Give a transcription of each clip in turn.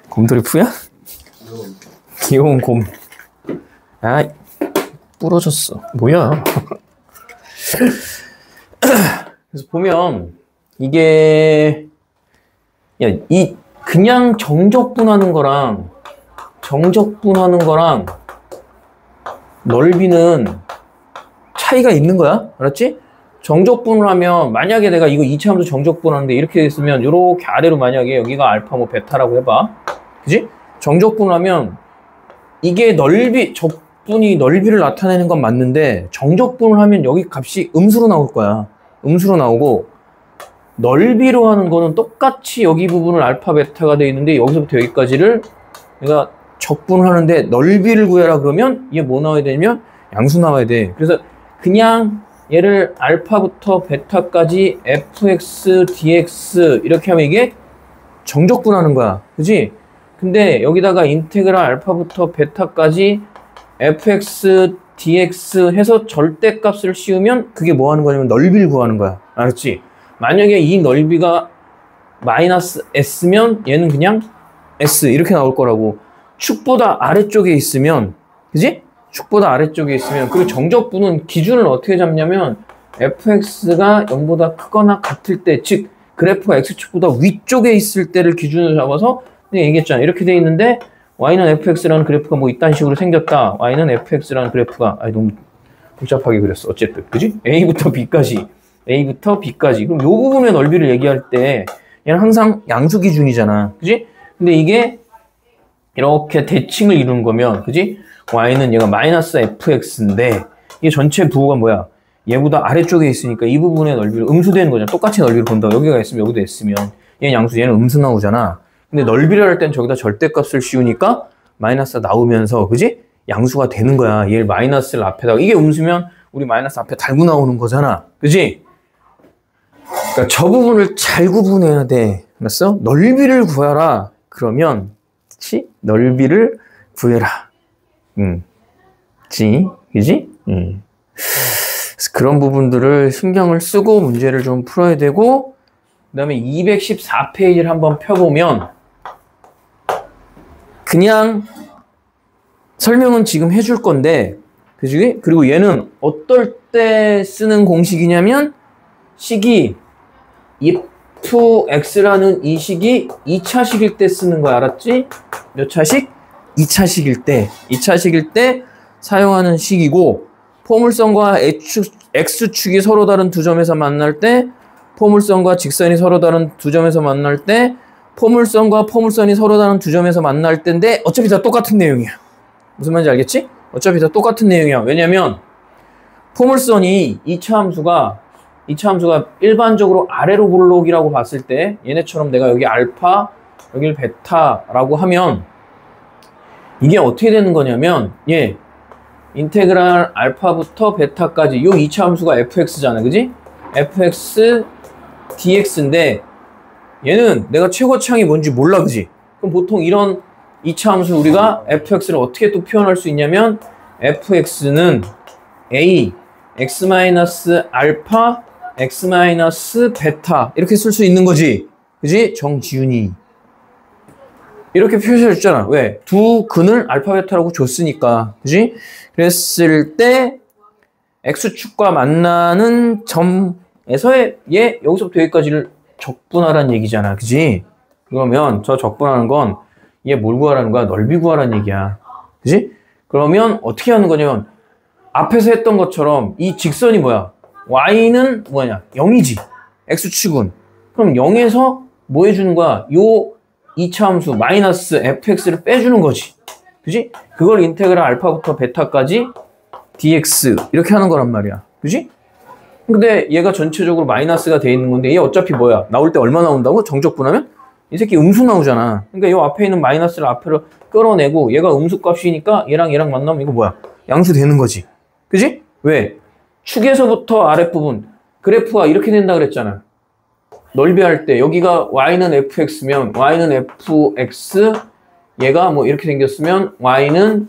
곰돌이 푸야? 귀여운 곰. 아, 부러졌어. 뭐야? 그래서 보면 이게 야, 이 그냥 정적분하는 거랑 넓이는 차이가 있는 거야. 알았지? 정적분을 하면 만약에 내가 이거 이차함수 정적분하는데 이렇게 됐으면 이렇게 아래로 만약에 여기가 알파 뭐 베타라고 해봐. 그지? 정적분을 하면 이게 적분이 넓이를 나타내는 건 맞는데 정적분을 하면 여기 값이 음수로 나올 거야. 음수로 나오고 넓이로 하는 거는 똑같이 여기 부분을 알파 베타가 되어 있는데 여기서부터 여기까지를 내가 적분을 하는데 넓이를 구해라 그러면 이게 뭐 나와야 되냐면 양수 나와야 돼. 그래서 그냥 얘를 알파부터 베타까지 fx, dx 이렇게 하면 이게 정적분하는 거야. 그지? 근데 여기다가 인테그랄 알파부터 베타까지 fx, dx 해서 절대값을 씌우면 그게 뭐 하는 거냐면 넓이를 구하는 거야. 알았지? 만약에 이 넓이가 마이너스 s면 얘는 그냥 s 이렇게 나올 거라고. 축보다 아래쪽에 있으면, 그지? 축보다 아래쪽에 있으면, 그리고 정적분은 기준을 어떻게 잡냐면 fx가 0보다 크거나 같을 때, 즉 그래프가 x축보다 위쪽에 있을 때를 기준으로 잡아서 내가 얘기했잖아. 이렇게 돼 있는데 y는 fx라는 그래프가 뭐 이딴 식으로 생겼다. y는 fx라는 그래프가 너무 복잡하게 그렸어. 어쨌든 그지? a부터 b까지 그럼 요 부분의 넓이를 얘기할 때 얘는 항상 양수 기준이잖아. 그지? 근데 이게 이렇게 대칭을 이루는 거면, 그지? y는 얘가 마이너스 fx인데 이게 전체 부호가 뭐야? 얘보다 아래쪽에 있으니까 이 부분의 넓이를 음수되는 거잖아. 똑같이 넓이를 본다고. 여기가 있으면 여기도 있으면 얘는 양수, 얘는 음수 나오잖아. 근데 넓이를 할 땐 저기다 절대값을 씌우니까 마이너스가 나오면서, 그지? 양수가 되는 거야. 얘를 마이너스를 앞에다가, 이게 음수면 우리 마이너스 앞에 달고 나오는 거잖아. 그지? 그러니까 저 부분을 잘 구분해야 돼. 알았어? 넓이를 구하라. 그러면, 그치? 넓이를 구해라. 그지? 그래서 그런 부분들을 신경을 쓰고 문제를 좀 풀어야 되고, 그 다음에 214페이지를 한번 펴보면, 그냥 설명은 지금 해줄 건데, 그지? 그리고 얘는 어떨 때 쓰는 공식이냐면, 식이 fx라는 이 식이 2차식일 때 쓰는 거야. 알았지? 몇 차식? 2차식일 때 사용하는 식이고, 포물선과 x축이 서로 다른 두 점에서 만날 때, 포물선과 직선이 서로 다른 두 점에서 만날 때, 포물선과 포물선이 서로 다른 두 점에서 만날 때인데 어차피 다 똑같은 내용이야. 무슨 말인지 알겠지? 어차피 다 똑같은 내용이야. 왜냐면 포물선이 2차 함수가 일반적으로 아래로 볼록이라고 봤을 때 얘네처럼 내가 여기 알파, 여기를 베타라고 하면 이게 어떻게 되는 거냐면 인테그랄 알파부터 베타까지 요 2차 함수가 fx잖아. 그지? fx dx인데 얘는 내가 최고차항이 뭔지 몰라. 그지? 그럼 보통 이런 2차 함수 우리가 fx를 어떻게 또 표현할 수 있냐면 fx는 a x-알파 x-베타 이렇게 쓸 수 있는 거지. 그지? 정지윤이 이렇게 표시해줬잖아. 왜? 두 근을 알파 베타라고 줬으니까. 그지? 그랬을 때 x축과 만나는 점에서의 여기서부터 여기까지를 적분하라는 얘기잖아. 그지? 그러면 저 적분하는 건 얘 뭘 구하라는 거야? 넓이 구하라는 얘기야. 그지? 그러면 어떻게 하는 거냐면 앞에서 했던 것처럼 이 직선이 뭐야? y는 뭐냐? 0이지. x축은. 그럼 0에서 뭐 해주는 거야? 요 2차 함수 마이너스 fx를 빼주는 거지. 그지? 그걸 인테그랄 알파부터 베타까지 dx 이렇게 하는 거란 말이야. 그지? 근데 얘가 전체적으로 마이너스가 돼 있는 건데 얘 어차피 뭐야? 나올 때 얼마 나온다고? 정적분하면? 이 새끼 음수 나오잖아. 그러니까 이 앞에 있는 마이너스를 앞으로 끌어내고 얘가 음수 값이니까 얘랑 만나면 이거 뭐야? 양수 되는 거지. 그지? 왜? 축에서부터 아랫부분 그래프가 이렇게 된다 그랬잖아. 넓이할 때 여기가 y는 fx면 y는 fx 얘가 뭐 이렇게 생겼으면 y는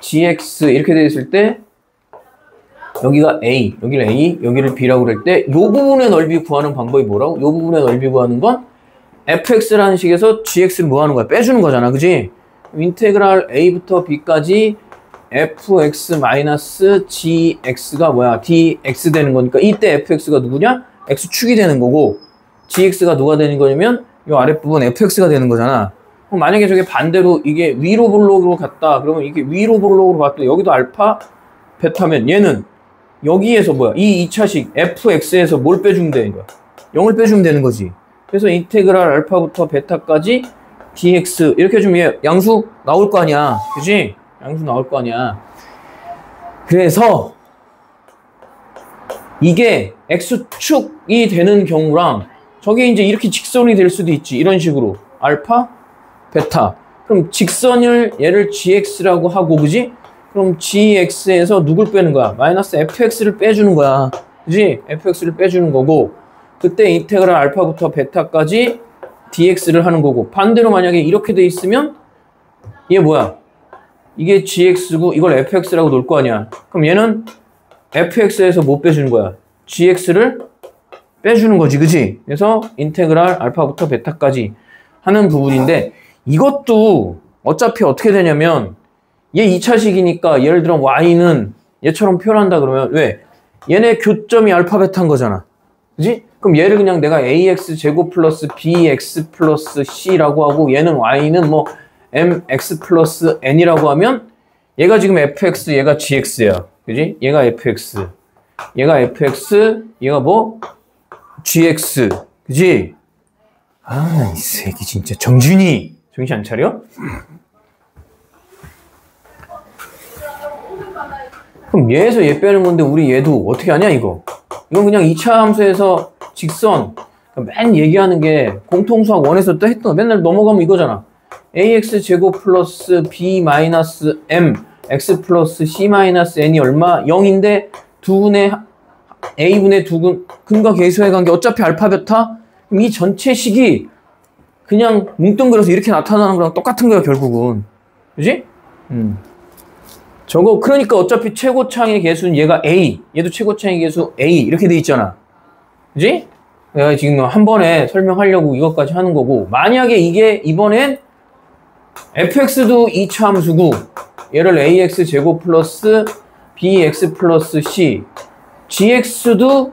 gx 이렇게 돼 있을 때 여기가 a, 여기를 b라고 그럴 때 이 부분의 넓이 구하는 방법이 뭐라고? 이 부분의 넓이 구하는 건 fx라는 식에서 gx를 뭐 하는 거야? 빼주는 거잖아. 그지? 인테그랄 a부터 b까지 fx-gx가 뭐야? dx 되는 거니까 이때 fx가 누구냐? x축이 되는 거고 gx가 누가 되는 거냐면 이 아랫부분 fx가 되는 거잖아. 그럼 만약에 저게 반대로 이게 위로 볼록으로 갔다. 그러면 이게 위로 볼록으로 갔다. 여기도 알파, 베타면 얘는 여기에서 뭐야? 이 2차식 fx에서 뭘 빼주면 되는 거야? 0을 빼주면 되는 거지. 그래서 인테그랄 알파부터 베타까지 dx 이렇게 해주면 얘 양수 나올 거 아니야. 그지? 양수 나올 거 아니야. 그래서 이게 x축이 되는 경우랑 저게 이제 이렇게 직선이 될 수도 있지. 이런 식으로 알파, 베타. 그럼 직선을 얘를 gx라고 하고 그지? 그럼 gx에서 누굴 빼는 거야? 마이너스 fx를 빼주는 거야. 그지? fx를 빼주는 거고 그때 인테그랄 알파부터 베타까지 dx를 하는 거고 반대로 만약에 이렇게 돼 있으면 얘 뭐야? 이게 gx고 이걸 fx라고 놓을 거 아니야. 그럼 얘는 fx에서 뭐 빼주는 거야? gx를 빼주는 거지. 그지? 그래서 인테그랄 알파부터 베타까지 하는 부분인데 이것도 어차피 어떻게 되냐면 얘 2차식이니까 예를 들어 y는 얘처럼 표현한다 그러면 왜? 얘네 교점이 알파 베타인 거잖아. 그지? 그럼 얘를 그냥 내가 ax 제곱 플러스 bx 플러스 c라고 하고 얘는 y는 뭐 mx 플러스 n이라고 하면 얘가 지금 fx 얘가 gx야. 그지? 얘가 fx 얘가 fx 얘가 뭐? gx 그지? 아, 이 새끼 진짜 정준이 정신 안 차려? 그럼 얘에서 얘 빼는 건데 우리 얘도 어떻게 하냐 이거? 이건 그냥 2차 함수에서 직선 맨 얘기하는 게 공통수학 원에서 또 했던 거 맨날 넘어가면 이거잖아. ax 제곱 플러스 b 마이너스 m x 플러스 c 마이너스 n이 얼마? 0인데 두분의 a분의 근과 계수의 관계 어차피 알파 베타? 그럼 이 전체 식이 그냥 뭉뚱그려서 이렇게 나타나는 거랑 똑같은 거야 결국은. 그지? 저거 그러니까 어차피 최고창의 개수는 얘가 a 얘도 최고창의 개수 a 이렇게 돼 있잖아. 그지? 내가 지금 한 번에 설명하려고 이것까지 하는 거고 만약에 이게 이번엔 fx도 2차 함수고 얘를 ax 제곱 플러스 bx 플러스 c gx도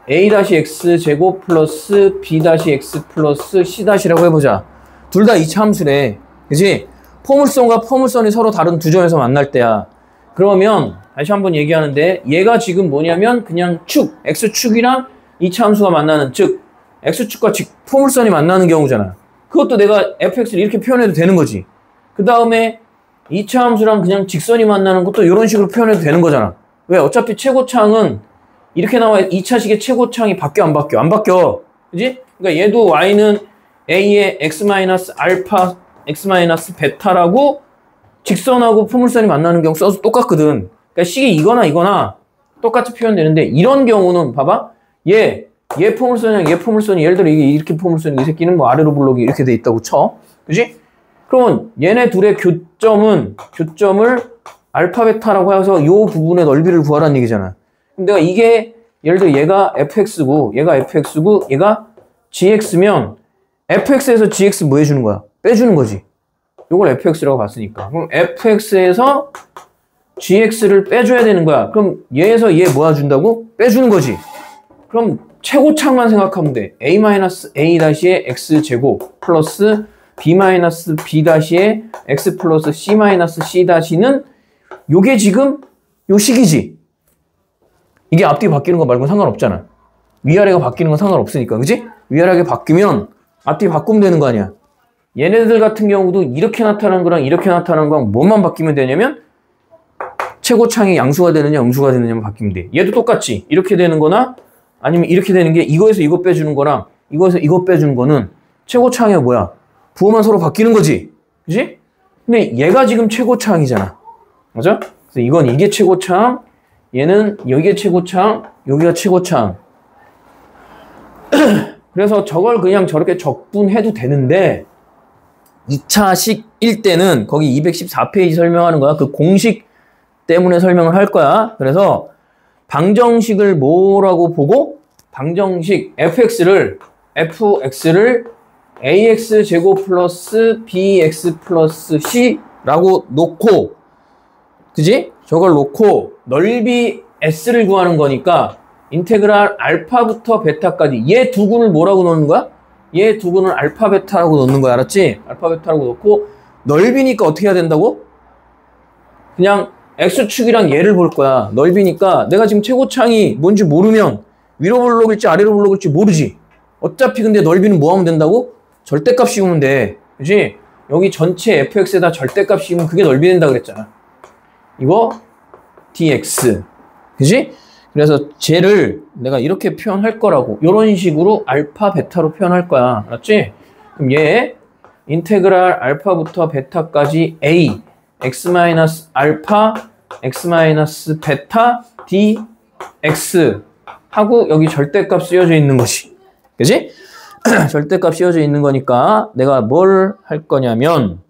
a-x 제곱 플러스 b-x 플러스 c-라고 해보자. 둘 다 2차 함수래. 그치? 포물선과 포물선이 서로 다른 두 점에서 만날 때야. 그러면 다시 한번 얘기하는데 얘가 지금 뭐냐면 그냥 축, x축이랑 2차 함수가 만나는 즉 x축과 포물선이 만나는 경우잖아. 그것도 내가 fx를 이렇게 표현해도 되는 거지. 그 다음에 2차 함수랑 그냥 직선이 만나는 것도 이런 식으로 표현해도 되는 거잖아. 왜? 어차피 최고창은 이렇게 나와 2차식의 최고창이 바뀌어 안 바뀌어? 안 바뀌어. 그지? 그러니까 얘도 y는 a의 x-알파 x-베타라고 직선하고 포물선이 만나는 경우 써서 똑같거든. 그러니까 식이 이거나 이거나 똑같이 표현되는데 이런 경우는 봐봐. 얘 포물선이랑 얘 포물선이 예를 들어 이게 이렇게 포물선이 이 새끼는 뭐 아래로 블록이 이렇게 돼 있다고 쳐. 그지? 그러면 얘네 둘의 교점을 알파 베타라고 해서 이 부분의 넓이를 구하라는 얘기잖아. 그럼 내가 이게 예를 들어 얘가 fx고 얘가 gx면 fx에서 gx 뭐 해주는 거야? 빼주는 거지. 요걸 fx라고 봤으니까. 그럼 fx에서 gx를 빼줘야 되는 거야. 그럼 얘에서 얘 모아준다고? 빼주는 거지. 그럼 최고창만 생각하면 돼. a-a-의 x제곱 플러스 b-b-의 x 플러스 c-c-는 요게 지금 요 식이지. 이게 앞뒤 바뀌는 거 말고는 상관없잖아. 위아래가 바뀌는 건 상관없으니까. 그지? 위아래가 바뀌면 앞뒤 바꾸면 되는 거 아니야. 얘네들 같은 경우도 이렇게 나타나는 거랑 이렇게 나타나는 거랑 뭐만 바뀌면 되냐면 최고창이 양수가 되느냐 음수가 되느냐만 바뀌면 돼. 얘도 똑같지. 이렇게 되는 거나 아니면 이렇게 되는 게 이거에서 이거 빼주는 거랑 이거에서 이거 빼주는 거는 최고창이 뭐야? 부호만 서로 바뀌는 거지. 그지? 근데 얘가 지금 최고창이잖아. 맞아? 그래서 이게 최고창, 얘는 여기가 최고창, 여기가 최고창. 그래서 저걸 그냥 저렇게 적분해도 되는데 2차식일 때는 거기 214페이지 설명하는 거야. 그 공식 때문에 설명을 할 거야. 그래서 방정식을 뭐라고 보고 방정식 fx를 ax 제곱 플러스 bx 플러스 c라고 놓고, 그지? 저걸 놓고 넓이 s를 구하는 거니까 인테그랄 알파부터 베타까지 얘 두 군을 뭐라고 놓는 거야? 얘 두 군을 알파 베타라고 놓는 거야. 알았지? 알파 베타라고 놓고 넓이니까 어떻게 해야 된다고? 그냥 x축이랑 얘를 볼 거야. 넓이니까 내가 지금 최고창이 뭔지 모르면 위로 블록일지 아래로 블록일지 모르지. 어차피 근데 넓이는 뭐 하면 된다고? 절대값 씌우면 돼. 그치? 여기 전체 fx에다 절대값 씌우면 그게 넓이 된다 그랬잖아. 이거 dx. 그치? 그래서 쟤를 내가 이렇게 표현할 거라고. 이런 식으로 알파 베타로 표현할 거야. 알았지? 그럼 얘 인테그랄 알파부터 베타까지 a x-알파 x-베타 dx 하고 여기 절대값 씌워져 있는 것이. 그지? 절대값 씌워져 있는 거니까 내가 뭘 할 거냐면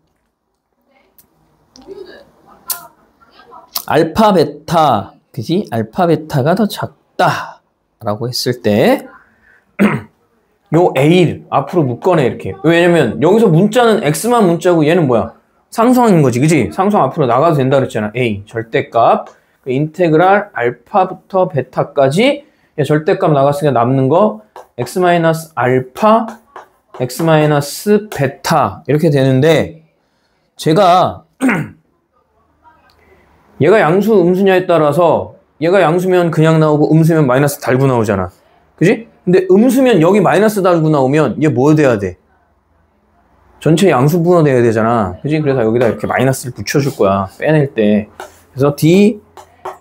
알파 베타, 그지? 알파 베타가 더 작다 라고 했을 때 요 a를 앞으로 묶어내 이렇게. 왜냐면 여기서 문자는 x만 문자고 얘는 뭐야? 상수항인 거지, 그지? 상수항 앞으로 나가도 된다 그랬잖아. a 절대값 인테그랄 알파부터 베타까지 절대값 나갔으니까 남는 거 x-알파 x-베타 이렇게 되는데, 제가 얘가 양수 음수냐에 따라서 얘가 양수면 그냥 나오고 음수면 마이너스 달고 나오잖아. 그지? 근데 음수면 여기 마이너스 달고 나오면 얘 뭐 돼야 돼? 전체 양수 분호 돼야 되잖아. 그지? 그래서 여기다 이렇게 마이너스를 붙여줄 거야. 빼낼 때. 그래서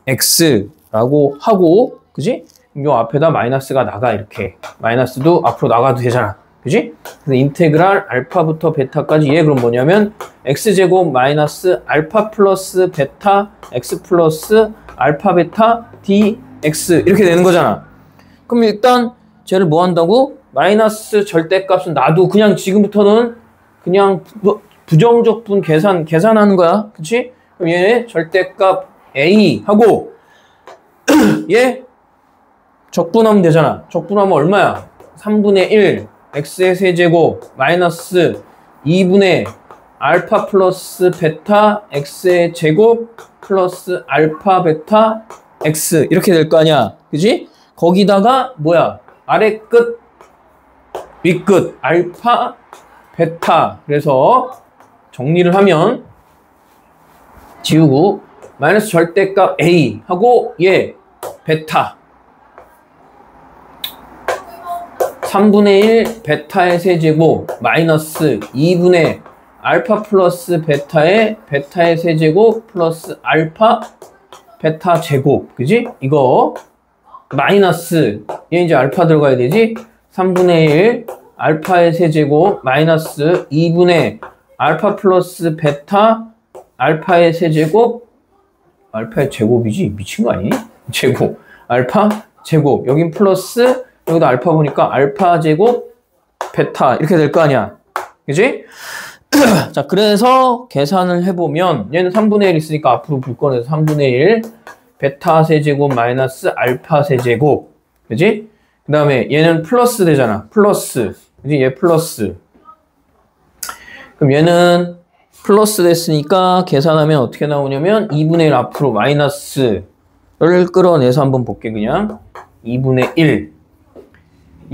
dx라고 하고, 그지? 요 앞에다 마이너스가 나가 이렇게. 마이너스도 앞으로 나가도 되잖아. 그지? 그래서 인테그랄 알파부터 베타까지 얘 그럼 뭐냐면 x제곱 마이너스 알파 플러스 베타 x 플러스 알파 베타 dx 이렇게 되는 거잖아. 그럼 일단 쟤를 뭐 한다고? 마이너스 절대값은 놔도 그냥 지금부터는 그냥 부정적 분 계산하는 거야. 그치? 그럼 얘 절대값 a 하고 얘 적분하면 되잖아. 적분하면 얼마야? 3분의 1 x의 세제곱 마이너스 2분의 알파 플러스 베타 x의 제곱 플러스 알파 베타 x 이렇게 될 거 아니야. 그지? 거기다가 뭐야? 아래 끝 위 끝 알파 베타. 그래서 정리를 하면 지우고 마이너스 절대값 a 하고 얘 베타 3분의 1 베타의 세제곱 마이너스 2분의 알파 플러스 베타의 세제곱 플러스 알파 베타 제곱. 그지? 이거 마이너스 얘 이제 알파 들어가야 되지? 3분의 1 알파의 세제곱 마이너스 2분의 알파 플러스 베타 알파의 세제곱 알파의 제곱이지? 미친 거 아니니? 제곱 알파 제곱 여긴 플러스 여기다 알파 보니까 알파 제곱 베타 이렇게 될 거 아니야. 그지? 자, 그래서 계산을 해보면 얘는 3분의 1 있으니까 앞으로 불 꺼내서 3분의 1 베타 세제곱 마이너스 알파 세제곱. 그지? 그 다음에 얘는 플러스 되잖아. 플러스. 그지? 얘 플러스. 그럼 얘는 플러스 됐으니까 계산하면 어떻게 나오냐면 2분의 1 앞으로 마이너스를 끌어내서 한번 볼게. 그냥 2분의 1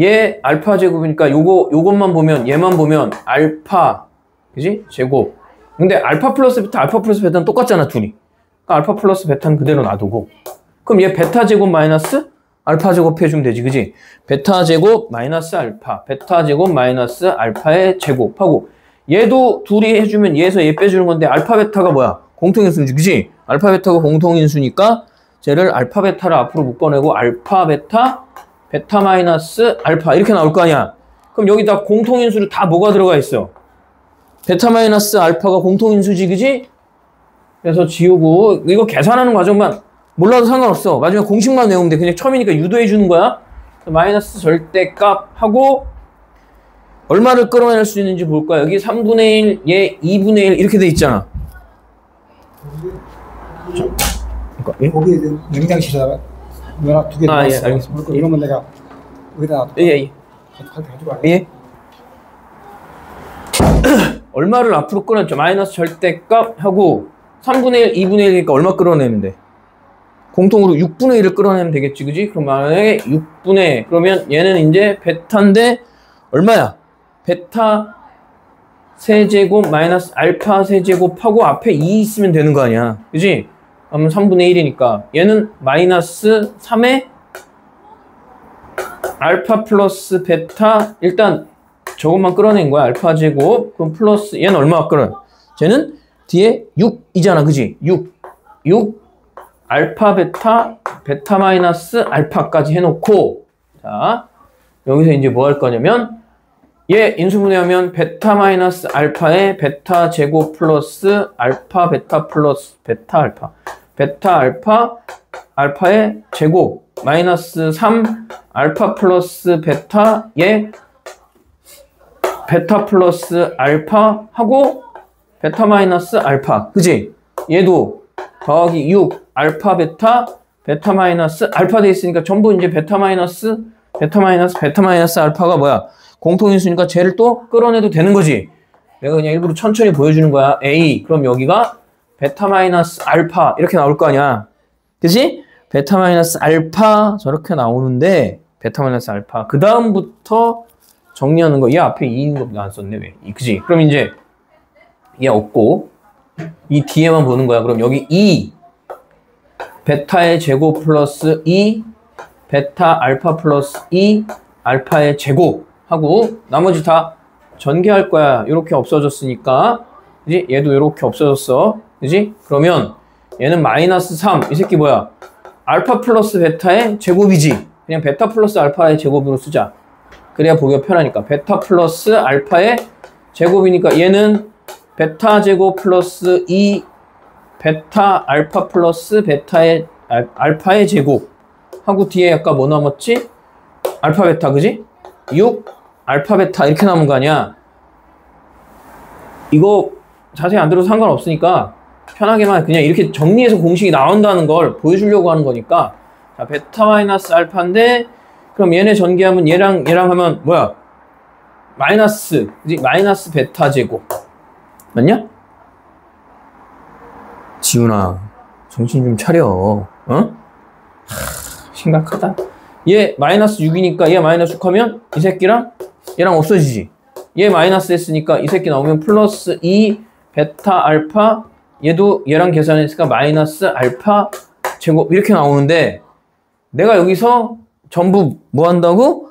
얘 알파 제곱이니까 요것만 보면 얘만 보면 알파 그지? 제곱. 근데 알파 플러스 베타는 똑같잖아 둘이. 그러니까 알파 플러스 베타는 그대로 놔두고 그럼 얘 베타 제곱 마이너스 알파 제곱 해주면 되지. 그지? 베타 제곱 마이너스 알파 베타 제곱 마이너스 알파의 제곱하고 얘도 둘이 해주면 얘에서 얘 빼주는 건데 알파 베타가 뭐야? 공통인수지. 그지? 알파 베타가 공통인수니까 쟤를 알파 베타를 앞으로 묶어내고 알파 베타 베타 마이너스 알파 이렇게 나올 거 아니야. 그럼 여기다 공통인수로 다 뭐가 들어가 있어? 베타 마이너스 알파가 공통인수지. 그지? 그래서 지우고 이거 계산하는 과정만 몰라도 상관없어. 마지막에 공식만 외우면 돼. 그냥 처음이니까 유도해 주는 거야. 마이너스 절대값 하고 얼마를 끌어낼 수 있는지 볼 거야. 여기 3분의 1, 얘 2분의 1 이렇게 돼 있잖아. 예? 거기에 냉장실에다가 누나 두개 넣었어. 예, 알겠습니다. 이러면 내가 여기다 예. 가져가. 예. 얼마를 앞으로 끌어냈죠? 마이너스 절대값 하고 3분의 1, 2분의 1이니까 얼마 끌어내면 돼? 공통으로 6분의 1을 끌어내면 되겠지, 그지? 그럼 만약에 6분의, 그러면 얘는 이제 베타인데 얼마야? 베타 세제곱 마이너스 알파 세제곱하고 앞에 2 있으면 되는 거 아니야, 그지? 그러면 3분의 1이니까 얘는 마이너스 3에 알파 플러스 베타, 일단 저것만 끌어낸 거야. 알파 제곱. 그럼 플러스 얘는 얼마 끌어? 쟤는 뒤에 6이잖아, 그지? 6 알파 베타, 베타 마이너스 알파까지 해놓고, 자 여기서 이제 뭐 할 거냐면 얘 인수분해하면 베타 마이너스 알파에 베타 제곱 플러스 알파 베타 플러스 베타 알파, 베타 알파 알파의 제곱 마이너스 3 알파 플러스 베타에 베타 플러스 알파 하고 베타 마이너스 알파, 그지? 얘도 더하기 6 알파 베타 베타 마이너스 알파 돼 있으니까 전부 이제 베타 마이너스 알파가 뭐야? 공통인수니까 쟤를 또 끌어내도 되는 거지. 내가 그냥 일부러 천천히 보여주는 거야. A. 그럼 여기가 베타 마이너스 알파 이렇게 나올 거 아니야, 그지? 베타 마이너스 알파 저렇게 나오는데 베타 마이너스 알파 그 다음부터 정리하는 거. 얘 앞에 2 있는 거 안 썼네, 왜? 그지? 그럼 이제 얘 없고 이 뒤에만 보는 거야. 그럼 여기 2 베타의 제곱 플러스 2 베타 알파 플러스 2 알파의 제곱 하고 나머지 다 전개할 거야. 이렇게 없어졌으니까, 그지? 얘도 이렇게 없어졌어, 그지? 그러면 얘는 마이너스 3, 이 새끼 뭐야? 알파 플러스 베타의 제곱이지. 그냥 베타 플러스 알파의 제곱으로 쓰자. 그래야 보기가 편하니까. 베타 플러스 알파의 제곱이니까 얘는 베타 제곱 플러스 2 베타 알파 플러스 베타의 알파의 제곱 하고 뒤에 아까 뭐 남았지? 알파 베타, 그지? 6 알파 베타 이렇게 남은 거 아니야. 이거 자세히 안 들어도 상관없으니까 편하게만 그냥 이렇게 정리해서 공식이 나온다는 걸 보여주려고 하는 거니까. 자, 베타 마이너스 알파인데 그럼 얘네 전개하면 얘랑 하면 뭐야? 마이너스, 그지? 마이너스 베타 제곱 맞냐? 지훈아, 정신 좀 차려. 어? 심각하다. 얘 마이너스 6이니까 얘 마이너스 6하면 이 새끼랑 얘랑 없어지지. 얘 마이너스 했으니까 이 새끼 나오면 플러스 2 베타 알파, 얘도 얘랑 계산했으니까 마이너스 알파 제곱 이렇게 나오는데 내가 여기서 전부 뭐 한다고?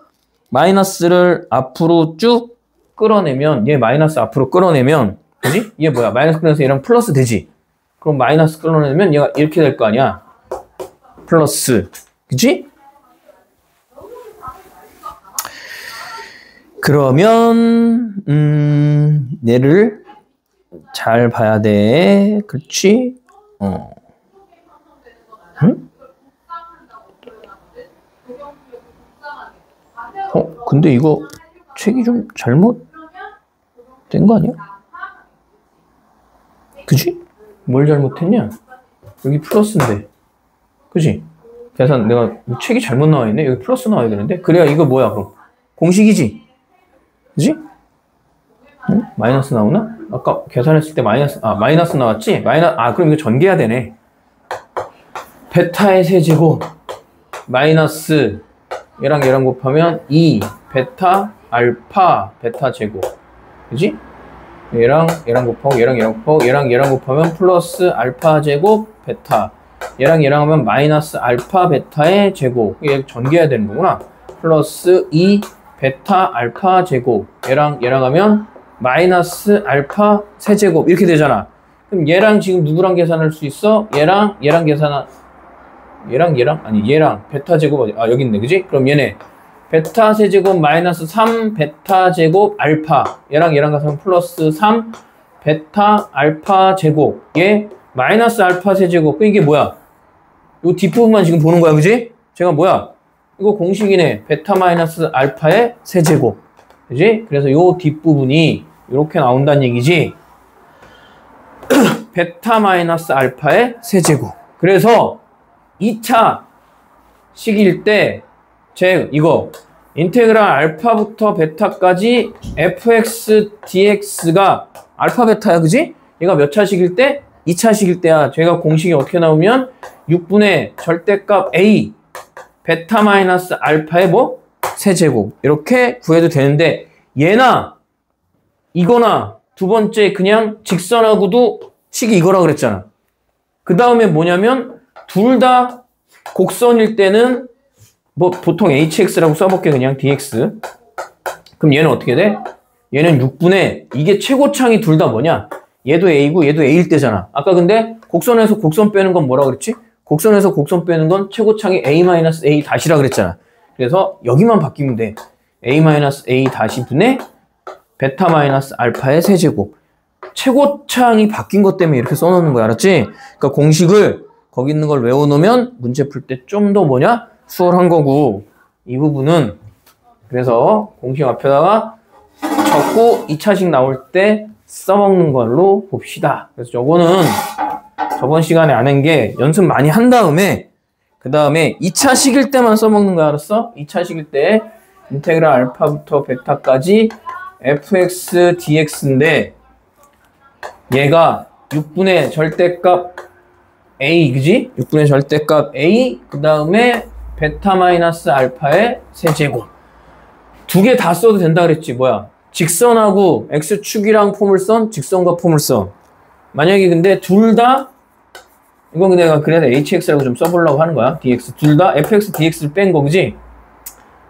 마이너스를 앞으로 쭉 끌어내면, 얘 마이너스 앞으로 끌어내면, 그지? 얘 뭐야? 마이너스 끌어내서 얘랑 플러스 되지? 그럼 마이너스 끌어내면 얘가 이렇게 될 거 아니야? 플러스. 그치? 그러면 얘를 잘 봐야 돼. 그렇지? 응? 근데 이거 책이 좀 잘못된 거 아니야? 그치? 뭘 잘못했냐? 여기 플러스인데, 그치? 계산 내가 책이 잘못 나와 있네. 여기 플러스 나와야 되는데. 그래야 이거 뭐야? 그럼 공식이지, 그치? 응? 마이너스 나오나? 아까 계산했을 때 마이너스 나왔지? 그럼 이거 전개해야 되네. 베타의 세제곱 마이너스 얘랑 곱하면 2 베타 알파 베타 제곱, 그치? 얘랑 곱하고 얘랑 곱하면 플러스 알파 제곱 베타, 얘랑 하면 마이너스 알파 베타의 제곱, 얘 전개해야 되는 거구나. 플러스 2 베타 알파 제곱, 얘랑 하면 마이너스 알파 세제곱 이렇게 되잖아. 그럼 얘랑 지금 누구랑 계산할 수 있어? 얘랑 베타 제곱 여기 있네, 그지? 그럼 얘네 베타 세제곱 마이너스 3 베타 제곱 알파, 얘랑 가서 플러스 3 베타 알파 제곱, 얘 마이너스 알파 세제곱. 이게 뭐야? 이 뒷부분만 지금 보는 거야, 그지? 제가 뭐야? 이거 공식이네. 베타 마이너스 알파의 세제곱, 그지? 그래서 요 뒷부분이 이렇게 나온다는 얘기지. 베타 마이너스 알파의 세제곱. 그래서 2차 식일 때 이거 인테그랄 알파부터 베타까지 fx dx가 알파 베타야, 그지? 얘가 몇 차식일 때? 2차식일 때야. 제가 공식이 어떻게 나오면 6분의 절대값 a 베타 마이너스 알파의 뭐? 세제곱. 이렇게 구해도 되는데 얘나 이거나 두 번째 그냥 직선하고도 식이 이거라 그랬잖아. 그 다음에 뭐냐면 둘 다 곡선일 때는 뭐 보통 hx라고 써볼게. 그냥 dx. 그럼 얘는 어떻게 돼? 얘는 6분의 이게 최고창이 둘 다 뭐냐? 얘도 a고 얘도 a일 때잖아. 아까 근데 곡선에서 곡선 빼는 건 뭐라 그랬지? 곡선에서 곡선 빼는 건 최고창이 a-a 다시라 그랬잖아. 그래서 여기만 바뀌면 돼. a-a 다시 분의 베타 마이너스 알파의 세제곱. 최고창이 바뀐 것 때문에 이렇게 써놓는 거야. 알았지? 그러니까 공식을 거기 있는 걸 외워놓으면 문제 풀 때 좀 더 뭐냐? 수월한 거고. 이 부분은 그래서 공식 앞에다가 적고 2차식 나올 때 써먹는 걸로 봅시다. 그래서 저거는 저번 시간에 안 한 게 연습 많이 한 다음에 그 다음에 2차식일 때만 써먹는 거 알았어? 2차식일 때 인테그랄 알파부터 베타까지 fx dx인데 얘가 6분의 절대값 a, 그지? 6분의 절대값 a 그 다음에 베타 마이너스 알파의 세제곱. 두 개 다 써도 된다 그랬지. 뭐야? 직선하고 x축이랑 포물선, 직선과 포물선. 만약에 근데 둘 다 이건 내가 그래도 hx라고 좀 써보려고 하는 거야. dx. 둘 다 fx dx를 뺀 거, 그지?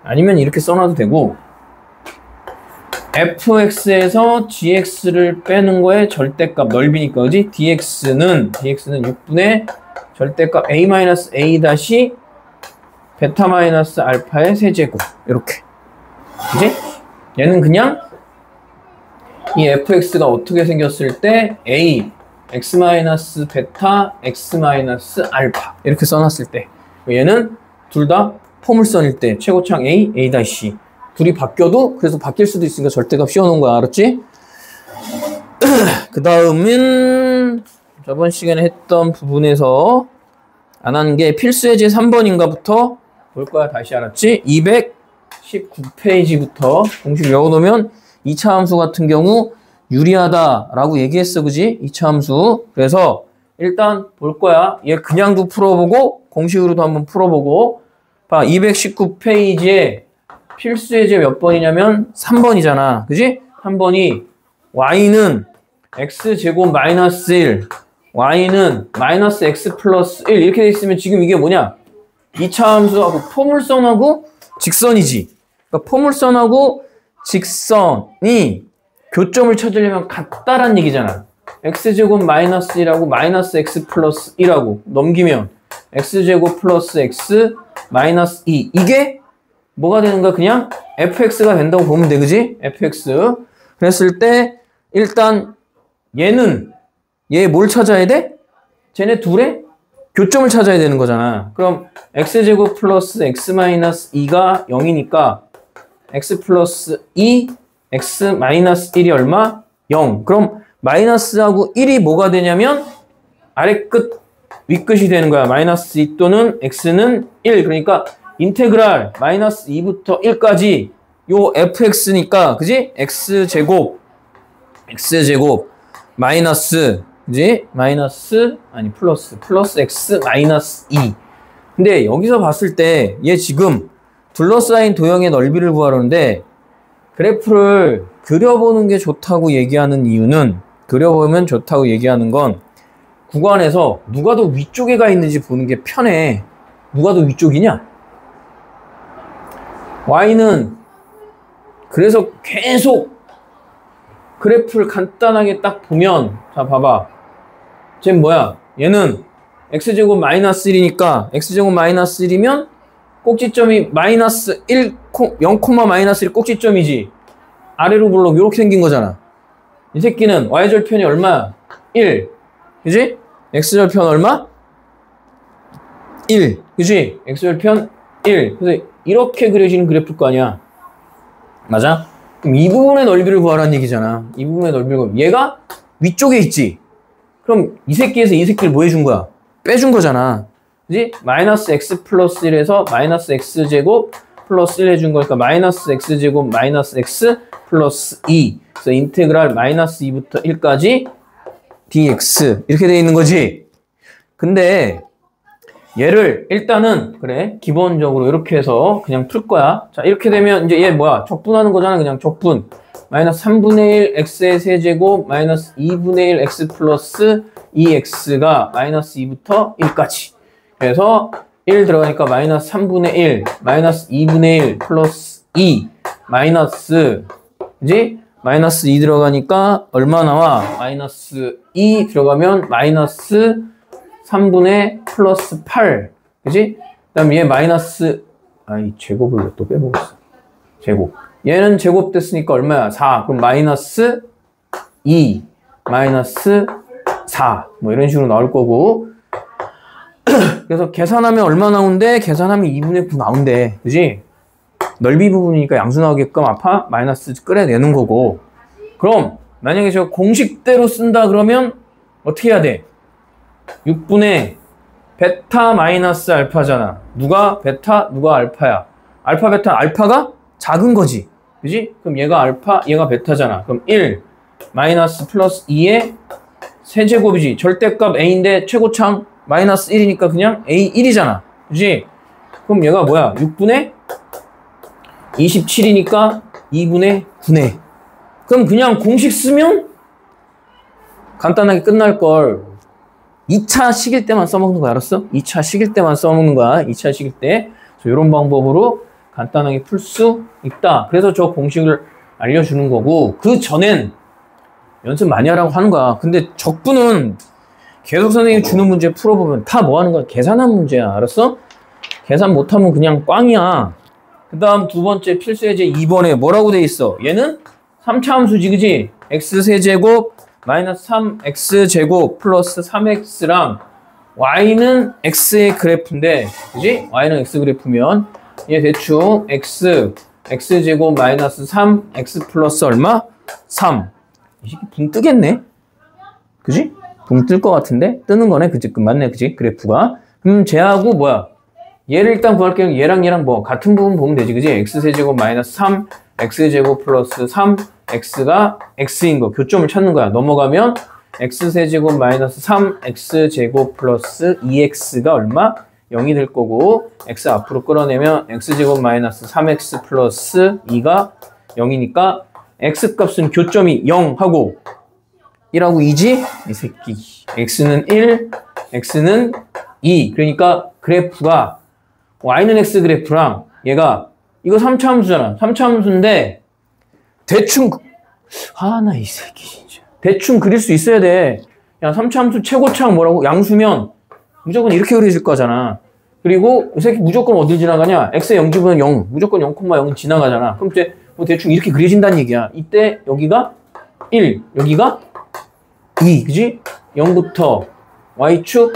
아니면 이렇게 써놔도 되고 fx에서 gx를 빼는 거에 절대값 넓이니까, 그지? dx는 6분의 절대값 a-a 다시 베타 마이너스 알파의 세제곱. 이렇게. 그지? 얘는 그냥 이 fx가 어떻게 생겼을 때 a x 마이너스 베타 x 마이너스 알파 이렇게 써놨을 때 얘는 둘 다 포물선일 때 최고창 a, a 다시 둘이 바뀌어도 그래서 바뀔 수도 있으니까 절대값 씌워놓은 거야. 알았지? 그 다음은 저번 시간에 했던 부분에서 안 한 게 필수 예제 3번인가부터 볼 거야. 다시 알았지? 219페이지부터 공식 외워놓으면 2차 함수 같은 경우 유리하다라고 얘기했어. 그지? 2차 함수. 그래서 일단 볼 거야. 얘 그냥도 풀어보고 공식으로도 한번 풀어보고 봐. 219페이지에 필수 예제 몇 번이냐면 3번이잖아. 그지? 3번이 y는 x제곱 마이너스 1 y는 마이너스 x 플러스 1 이렇게 돼 있으면 지금 이게 뭐냐? 2차 함수하고 포물선하고 직선이지. 그러니까 포물선하고 직선이 교점을 찾으려면 같다란 얘기잖아. x제곱 마이너스 1하고 마이너스 x 플러스 1하고 넘기면 x제곱 플러스 x 마이너스 2 이게 뭐가 되는가? 그냥 fx가 된다고 보면 돼. 그지? fx. 그랬을 때 일단 얘는 얘 뭘 찾아야 돼? 쟤네 둘의 교점을 찾아야 되는 거잖아. 그럼 x제곱 플러스 x 마이너스 2가 0이니까 x 플러스 2 x 마이너스 1이 얼마? 0. 그럼 마이너스하고 1이 뭐가 되냐면 아래 끝, 위 끝이 되는 거야. 마이너스 2 또는 x는 1. 그러니까 인테그랄 마이너스 2부터 1까지 요 fx니까, 그지? x제곱 마이너스, 그지? 마이너스 아니 플러스 x 마이너스 2. 근데 여기서 봤을 때 얘 지금 둘러싸인 도형의 넓이를 구하려는데 그래프를 그려보는 게 좋다고 얘기하는 이유는, 그려보면 좋다고 얘기하는 건 구간에서 누가 더 위쪽에 가 있는지 보는 게 편해. 누가 더 위쪽이냐? y는 그래서 계속 그래프를 간단하게 딱 보면, 자 봐봐. 쟤는 뭐야? 얘는 x제곱 마이너스 1이니까 x제곱 마이너스 1이면 꼭지점이 마이너스 1, 0, 마이너스 1 꼭지점이지. 아래로 블록 이렇게 생긴 거잖아. 이 새끼는 y절편이 얼마야? 1. 그지? x절편 얼마? 1. 그지? x절편 1. 그래서 이렇게 그려지는 그래프일 거 아니야. 맞아? 그럼 이 부분의 넓이를 구하라는 얘기잖아. 이 부분의 넓이를 구하면 얘가 위쪽에 있지. 그럼 이 새끼에서 이 새끼를 뭐 해준 거야? 빼준 거잖아. 그지? 마이너스 x 플러스 1에서 마이너스 x제곱 플러스 1 해준 거니까 마이너스 x제곱 마이너스 x 플러스 2. 그래서 인테그랄 마이너스 2부터 1까지 dx 이렇게 돼 있는 거지. 근데 얘를 일단은 그래 기본적으로 이렇게 해서 그냥 풀 거야. 자 이렇게 되면 이제 얘 뭐야 적분하는 거잖아. 그냥 적분 마이너스 3분의 1 x의 세제곱 마이너스 2분의 1 x 플러스 2x가 마이너스 2부터 1까지. 그래서 1 들어가니까 마이너스 3분의 1 마이너스 2분의 1 플러스 2 마이너스 그지? 마이너스 2 들어가니까 얼마 나와? 마이너스 2 들어가면 마이너스 3분의 플러스 8 그지? 그 다음에 얘 마이너스 이 제곱을 또 빼먹었어. 제곱 얘는 제곱 됐으니까 얼마야? 4 그럼 마이너스 2 마이너스 4 뭐 이런 식으로 나올 거고 그래서 계산하면 얼마 나온대? 계산하면 2분의 9 나온대 그지? 넓이 부분이니까 양수 나오게끔 아파 마이너스 끌어내는 거고 그럼 만약에 저 공식대로 쓴다 그러면 어떻게 해야 돼? 6분의 베타 마이너스 알파잖아. 누가 베타 누가 알파야. 알파 베타 알파가 작은 거지 그지? 그럼 얘가 알파 얘가 베타잖아. 그럼 1 마이너스 플러스 2의 세제곱이지. 절대값 a인데 최고창 마이너스 1이니까 그냥 a1이잖아 그지? 그럼 얘가 뭐야? 6분의 27이니까 2분의 9네. 그럼 그냥 공식 쓰면 간단하게 끝날 걸 2차 식일 때만 써먹는 거야. 알았어? 2차 식일 때만 써먹는 거야. 2차 식일 때. 이런 방법으로 간단하게 풀 수 있다. 그래서 저 공식을 알려주는 거고 그 전엔 연습 많이 하라고 하는 거야. 근데 적분은 계속 선생님이 주는 문제 풀어보면 다 뭐 하는 거야? 계산한 문제야. 알았어? 계산 못하면 그냥 꽝이야. 그 다음 두 번째 필수예제 2번에 뭐라고 돼 있어? 얘는 3차 함수지 그지? x세제곱 마이너스 3x제곱 플러스 3x랑 y는 x의 그래프인데 그지? y는 x 그래프면 얘 대충 x제곱 마이너스 3x 플러스 얼마? 3 이 새끼 붕 뜨겠네? 그지? 붕 뜰 것 같은데? 뜨는 거네 그지? 맞네 그지? 그래프가 쟤하고 뭐야? 얘를 일단 구할게요. 얘랑 뭐 같은 부분 보면 되지 그지? x세제곱 마이너스 3 x제곱 플러스 3 x가 x인 거 교점을 찾는 거야. 넘어가면 x세제곱 마이너스 3 x제곱 플러스 2x가 얼마? 0이 될 거고 x 앞으로 끌어내면 x제곱 마이너스 3x 플러스 2가 0이니까 x 값은 교점이 0하고 1하고 2지? 이 새끼 x는 1 x는 2 그러니까 그래프가 y는 x 그래프랑 얘가 이거 3차 함수잖아. 3차 함수인데 대충 나 이 새끼 진짜 대충 그릴 수 있어야 돼. 야 3차 함수 최고창 뭐라고? 양수면 무조건 이렇게 그려질 거잖아. 그리고 이 새끼 무조건 어딜 지나가냐? x의 0지분은 0 무조건 0,0은 지나가잖아. 그럼 이제 뭐 대충 이렇게 그려진다는 얘기야. 이때 여기가 1 여기가 2 그지? 0부터 y축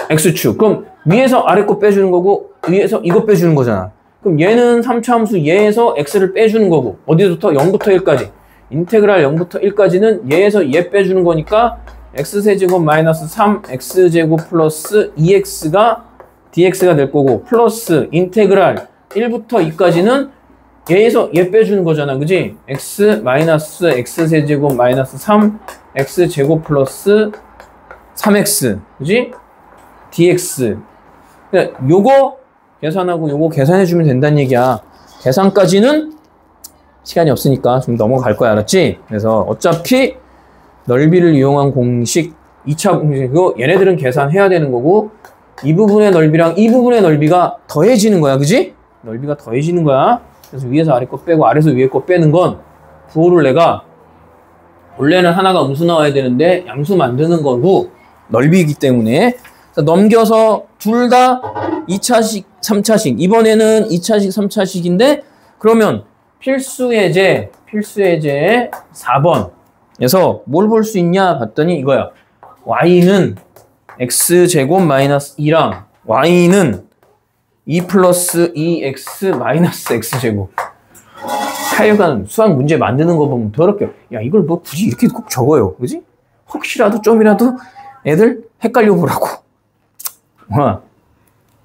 x축 그럼 위에서 아래 거 빼주는 거고 위에서 이거 빼주는 거잖아. 그럼 얘는 3차 함수 얘에서 x를 빼주는 거고 어디부터? 0부터 1까지 인테그랄 0부터 1까지는 얘에서 얘 빼주는 거니까 x세제곱 마이너스 3x제곱 플러스 2x가 dx가 될 거고 플러스 인테그랄 1부터 2까지는 얘에서 얘 빼주는 거잖아 그지? x 마이너스 x세제곱 마이너스 3x제곱 플러스 3x 그지? dx 그러니까 요거 계산하고 요거 계산해주면 된다는 얘기야. 계산까지는 시간이 없으니까 좀 넘어갈 거야. 알았지? 그래서 어차피 넓이를 이용한 공식 2차 공식이고 얘네들은 계산해야 되는 거고 이 부분의 넓이랑 이 부분의 넓이가 더해지는 거야. 그지? 넓이가 더해지는 거야. 그래서 위에서 아래 거 빼고 아래에서 위에 거 빼는 건 부호를 내가 원래는 하나가 음수 나와야 되는데 양수 만드는 거고 넓이이기 때문에 넘겨서 둘 다 2차식, 3차식. 이번에는 2차식, 3차식인데 그러면 필수예제 4번에서 뭘 볼 수 있냐 봤더니 이거야. y는 x제곱 마이너스 2랑 y는 2 플러스 2x 마이너스 x제곱. 하여간 수학 문제 만드는 거 보면 더럽게 야 이걸 뭐 굳이 이렇게 꼭 적어요. 그지? 혹시라도 좀이라도 애들 헷갈려 보라고.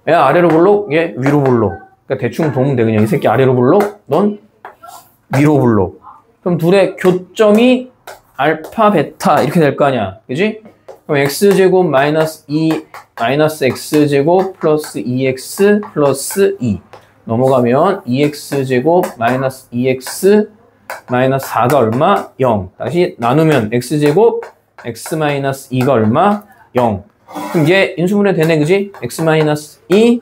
얘 아래로 볼록, 얘 위로 볼록. 그러니까 대충 보면 돼. 그냥 이 새끼 아래로 불러, 넌 위로 불러. 그럼 둘의 교점이 알파, 베타 이렇게 될 거 아니야. 그지? 그럼 x제곱 마이너스 2 마이너스 x제곱 플러스 2x 플러스 2 넘어가면 2x제곱 마이너스 2x 마이너스 4가 얼마? 0. 다시 나누면 x제곱 x 마이너스 2가 얼마? 0. 그럼 얘 인수분해 되네, 그지? x 마이너스 2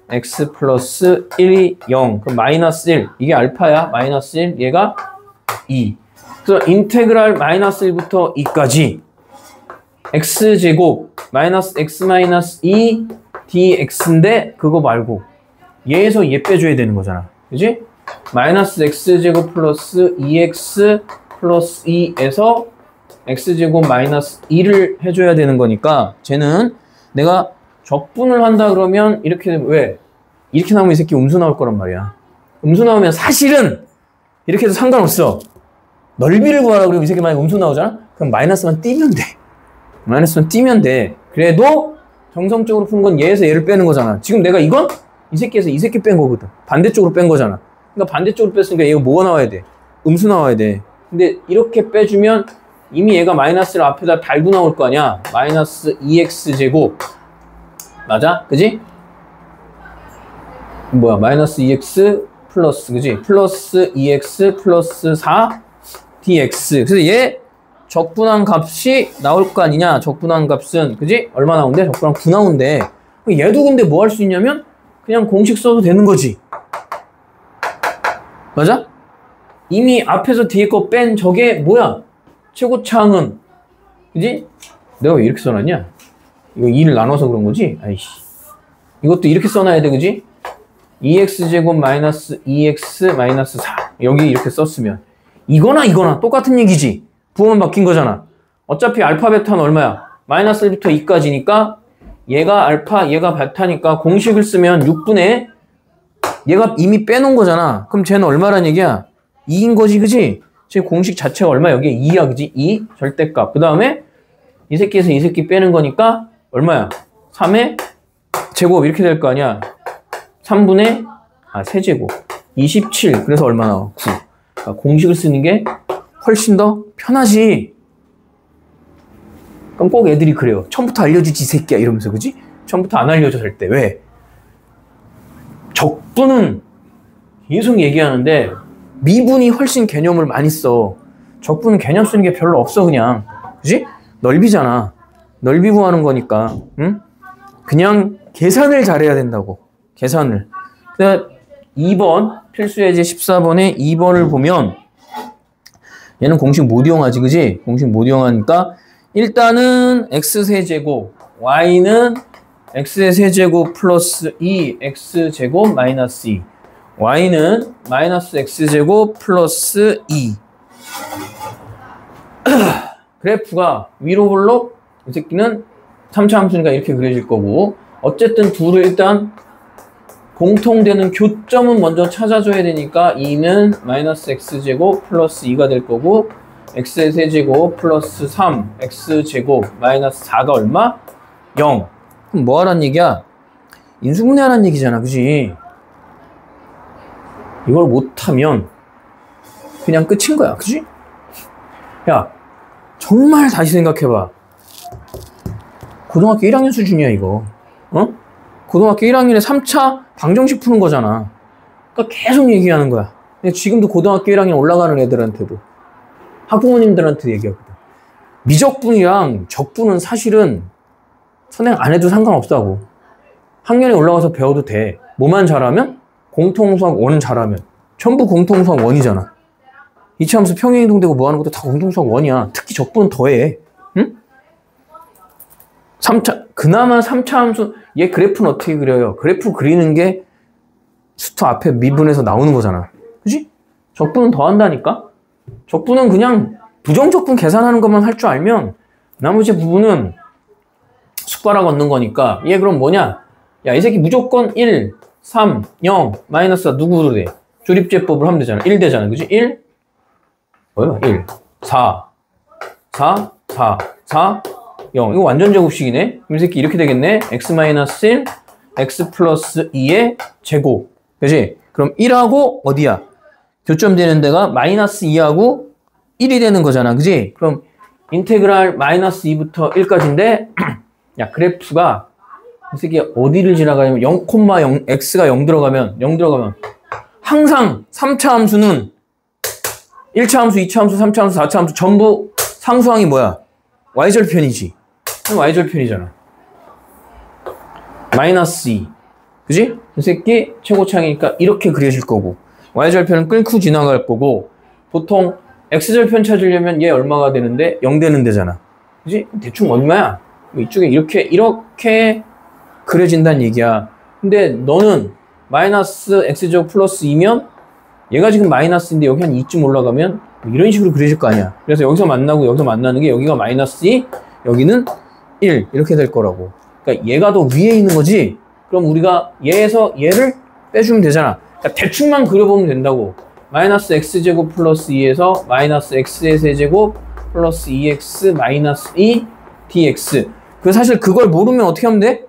x 플러스 1이 0. 그럼 마이너스 1. 이게 알파야. 마이너스 1. 얘가 2. 그래서 인테그랄 마이너스 1부터 2까지 x제곱 마이너스 x 마이너스 2 dx인데 그거 말고 얘에서 얘 빼줘야 되는 거잖아. 그지? 마이너스 x제곱 플러스 2x 플러스 2에서 x제곱 마이너스 2를 해줘야 되는 거니까 쟤는 내가 적분을 한다 그러면 이렇게 되면 왜? 이렇게 나오면 이 새끼 음수 나올 거란 말이야. 음수 나오면 사실은 이렇게 해도 상관없어. 넓이를 구하라 그러면 이 새끼 만약에 음수 나오잖아? 그럼 마이너스만 띄면 돼. 마이너스만 띄면 돼. 그래도 정성적으로 푼 건 얘에서 얘를 빼는 거잖아. 지금 내가 이건 이 새끼에서 이 새끼 뺀 거거든. 반대쪽으로 뺀 거잖아. 그러니까 반대쪽으로 뺐으니까 얘가 뭐가 나와야 돼? 음수 나와야 돼. 근데 이렇게 빼주면 이미 얘가 마이너스를 앞에다 달고 나올 거 아니야. 마이너스 2x제곱 맞아? 그지? 뭐야? 마이너스 2x 플러스 그지? 플러스 2x 플러스 4 dx. 그래서 얘 적분한 값이 나올 거 아니냐? 적분한 값은 그지? 얼마 나온대? 적분한 9 나온대. 얘도 근데 뭐 할 수 있냐면 그냥 공식 써도 되는 거지. 맞아? 이미 앞에서 뒤에 거 뺀 저게 뭐야? 최고차항은 그지? 내가 왜 이렇게 써놨냐? 이거 2를 나눠서 그런 거지? 아이씨. 이것도 이렇게 써놔야 돼, 그지? 2x제곱 마이너스 2x 마이너스 4 여기 이렇게 썼으면 이거나 똑같은 얘기지. 부호만 바뀐 거잖아. 어차피 알파 베타는 얼마야? 마이너스 1부터 2까지니까 얘가 알파 얘가 베타니까 공식을 쓰면 6분의 얘가 이미 빼놓은 거잖아. 그럼 쟤는 얼마란 얘기야? 2인 거지, 그지? 제 공식 자체가 얼마? 여기에 2야, 그지? 2 절대값. 그 다음에 이 새끼에서 이 새끼 빼는 거니까 얼마야? 3의 제곱 이렇게 될 거 아니야? 3분의 세제곱 27. 그래서 얼마 나와? 9. 그러니까 공식을 쓰는 게 훨씬 더 편하지. 그럼 꼭 애들이 그래요. 처음부터 알려주지 이 새끼야 이러면서, 그지? 처음부터 안 알려줘 할 때. 왜? 적분은 계속 얘기하는데 미분이 훨씬 개념을 많이 써. 적분은 개념 쓰는 게 별로 없어 그냥. 그지? 넓이잖아. 넓이 구하는 거니까. 응? 그냥 계산을 잘해야 된다고. 계산을. 2번 필수예제 14번에 2번을 보면 얘는 공식 못 이용하지, 그지? 공식 못 이용하니까 일단은 x세제곱 y는 x의 세제곱 플러스 2x제곱 마이너스 2 y는 마이너스 x제곱 플러스 2 그래프가 위로 볼록 이 새끼는 3차 함수니까 이렇게 그려질 거고 어쨌든 둘을 일단 공통되는 교점은 먼저 찾아줘야 되니까 2는 마이너스 x제곱 플러스 2가 될 거고 x의 세제곱 플러스 3 x제곱 마이너스 4가 얼마? 0. 그럼 뭐 하란 얘기야? 인수분해 하란 얘기잖아, 그지? 이걸 못하면 그냥 끝인 거야, 그지? 야, 정말 다시 생각해봐. 고등학교 1학년 수준이야 이거. 어? 고등학교 1학년에 3차 방정식 푸는 거잖아. 그러니까 계속 얘기하는 거야. 지금도 고등학교 1학년 올라가는 애들한테도 학부모님들한테 얘기하거든. 미적분이랑 적분은 사실은 선행 안 해도 상관없다고. 학년에 올라가서 배워도 돼. 뭐만 잘하면? 공통수학 1은 잘하면. 전부 공통수학 1이잖아. 이차함수 평행이동되고 뭐 하는 것도 다 공통수학 1이야. 특히 적분은 더해. 응? 3차, 그나마 3차 함수, 얘 그래프는 어떻게 그려요? 그래프 그리는 게 수트 앞에 미분에서 나오는 거잖아. 그지? 적분은 더 한다니까? 적분은 그냥 부정적분 계산하는 것만 할 줄 알면 나머지 부분은 숟가락 얹는 거니까 얘 그럼 뭐냐? 야, 이 새끼 무조건 1, 3, 0, 마이너스가 누구로 돼? 조립제법을 하면 되잖아. 1 되잖아. 그지? 1, 얼마? 1, 4, 4, 4, 4, 0. 이거 완전 제곱식이네. 이 새끼 이렇게 되겠네. x-1, x 플러스 2의 제곱. 그지? 그럼 1하고 어디야? 교점되는 데가 마이너스 2하고 1이 되는 거잖아. 그지? 그럼 인테그랄 마이너스 2부터 1까지인데 야 그래프가 이 새끼 어디를 지나가냐면 0,0 x가 0 들어가면 항상 3차 함수는 1차 함수, 2차 함수, 3차 함수, 4차 함수 전부 상수항이 뭐야? y절편이지. y절편이잖아. 마이너스 2. 그지? 이 새끼 최고창이니까 이렇게 그려질 거고 y절편은 끓고 지나갈 거고 보통 x절편 찾으려면 얘 얼마가 되는데 0 되는 데잖아. 그지? 대충 얼마야? 이쪽에 이렇게 그려진다는 얘기야. 근데 너는 마이너스 x제곱 플러스 2면 얘가 지금 마이너스인데 여기 한 2쯤 올라가면 뭐 이런 식으로 그려질 거 아니야. 그래서 여기서 만나고 여기서 만나는 게 여기가 마이너스 2, 여기는 1 이렇게 될 거라고. 그러니까 얘가 더 위에 있는 거지. 그럼 우리가 얘에서 얘를 빼주면 되잖아. 그러니까 대충만 그려보면 된다고. 마이너스 x제곱 플러스 2에서 마이너스 x의 세제곱 플러스 2x 마이너스 2 dx. 그 사실 그걸 모르면 어떻게 하면 돼?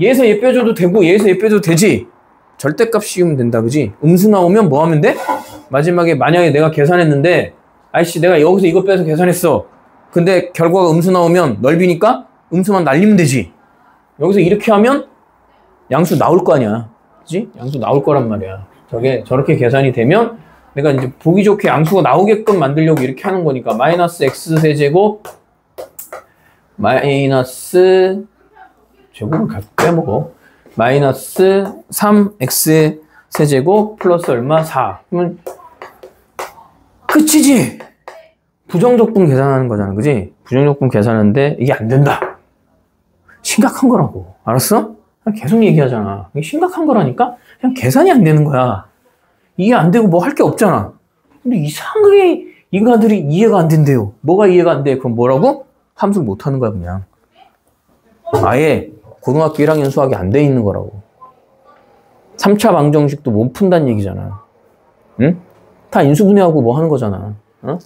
얘에서 얘 빼줘도 되고 얘에서 얘 빼줘도 되지. 절대값 씌우면 된다. 그지? 음수 나오면 뭐 하면 돼? 마지막에 만약에 내가 계산했는데 아이씨 내가 여기서 이거 빼서 계산했어. 근데 결과가 음수 나오면 넓이니까 음수만 날리면 되지. 여기서 이렇게 하면 양수 나올 거 아니야. 그지? 양수 나올 거란 말이야. 저렇게 계산이 되면 내가 이제 보기 좋게 양수가 나오게끔 만들려고 이렇게 하는 거니까 마이너스 x 세제곱 마이너스 제곱을 빼먹어. 마이너스 3x 세제곱 플러스 얼마? 4. 그러면 끝이지. 부정적분 계산하는 거잖아. 그지? 부정적분 계산하는데 이게 안 된다. 심각한 거라고. 알았어? 계속 얘기하잖아. 이게 심각한 거라니까? 그냥 계산이 안 되는 거야. 이해 안 되고 뭐 할 게 없잖아. 근데 이상하게 인간들이 이해가 안 된대요. 뭐가 이해가 안 돼? 그럼 뭐라고? 함수를 못 하는 거야, 그냥. 아예 고등학교 1학년 수학이 안 돼 있는 거라고. 3차 방정식도 못 푼다는 얘기잖아. 응? 다 인수분해하고 뭐 하는 거잖아. 어?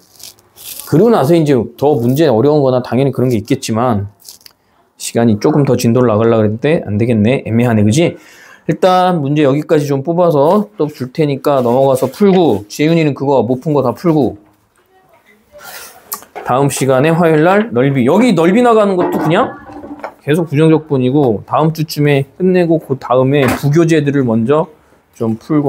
그리고 나서 이제 더 문제 어려운 거나 당연히 그런 게 있겠지만 시간이 조금 더 진도를 나가려고 했는데 안 되겠네. 애매하네. 그지? 일단 문제 여기까지 좀 뽑아서 또 줄 테니까 넘어가서 풀고 재윤이는 그거 못 푼 거 다 풀고 다음 시간에 화요일날 넓이 여기 넓이 나가는 것도 그냥 계속 부정적분이고 다음 주쯤에 끝내고 그 다음에 부교재들을 먼저 좀 풀고